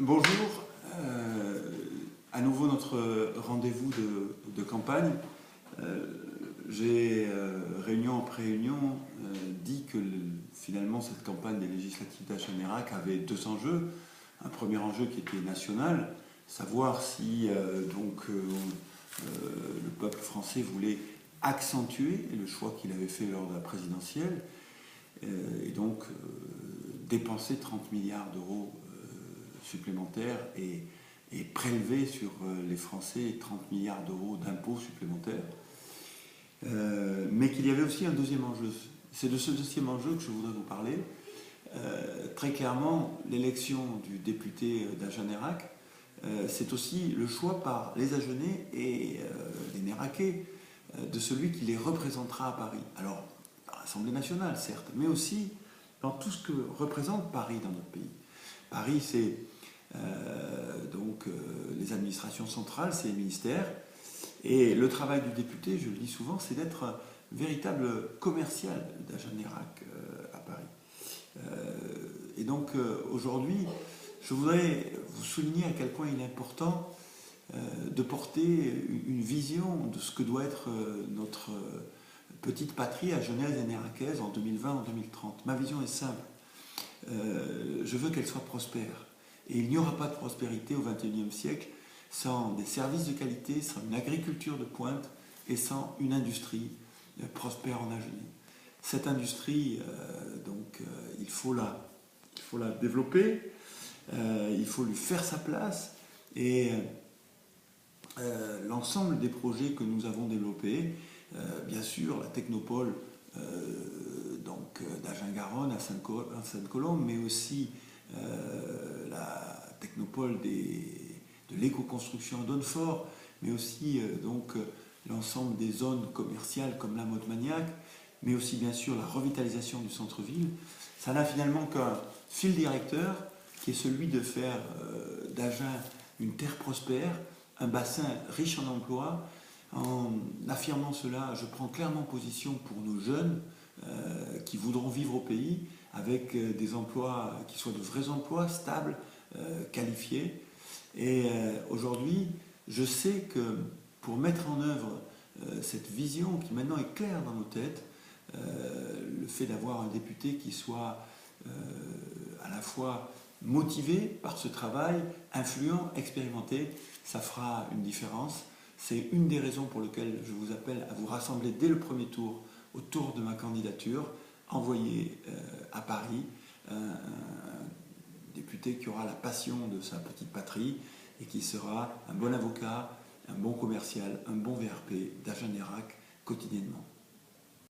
Bonjour, à nouveau notre rendez-vous de campagne. J'ai, réunion après réunion, dit que finalement cette campagne des législatives d'Agen-Nérac avait deux enjeux. Un premier enjeu qui était national, savoir si le peuple français voulait accentuer le choix qu'il avait fait lors de la présidentielle, et donc dépenser 30 milliards d'euros supplémentaires et prélever sur les Français 30 milliards d'euros d'impôts supplémentaires. Mais qu'il y avait aussi un deuxième enjeu. C'est de ce deuxième enjeu que je voudrais vous parler. Très clairement, l'élection du député d'Agen-Nérac, c'est aussi le choix par les Agenais et les Néraquais de celui qui les représentera à Paris. Alors, à l'Assemblée nationale, certes, mais aussi dans tout ce que représente Paris dans notre pays. Paris, c'est les administrations centrales, c'est les ministères. Et le travail du député, je le dis souvent, c'est d'être un véritable commercial d'Agen-Nérac à Paris. Et donc aujourd'hui, je voudrais vous souligner à quel point il est important de porter une vision de ce que doit être notre petite patrie agenaise et néracaise en 2020, en 2030. Ma vision est simple. Je veux qu'elle soit prospère. Et il n'y aura pas de prospérité au XXIe siècle sans des services de qualité, sans une agriculture de pointe et sans une industrie prospère en Agenais. Cette industrie, il faut la développer, il faut lui faire sa place et l'ensemble des projets que nous avons développés, bien sûr la technopole d'Agen-Garonne à Sainte-Colombe, mais aussi la technopole de l'éco-construction à Donnefort, mais aussi l'ensemble des zones commerciales comme la Motte-Magnac, mais aussi bien sûr la revitalisation du centre-ville. Ça n'a finalement qu'un fil directeur qui est celui de faire d'Agen une terre prospère, un bassin riche en emplois. En affirmant cela, je prends clairement position pour nos jeunes qui voudront vivre au pays avec des emplois qui soient de vrais emplois, stables, qualifiés. Et aujourd'hui, je sais que pour mettre en œuvre cette vision qui maintenant est claire dans nos têtes, le fait d'avoir un député qui soit à la fois motivé par ce travail, influent, expérimenté, ça fera une différence. C'est une des raisons pour lesquelles je vous appelle à vous rassembler dès le premier tour autour de ma candidature, envoyer à Paris un député qui aura la passion de sa petite patrie et qui sera un bon avocat, un bon commercial, un bon VRP d'Agen-Nérac quotidiennement.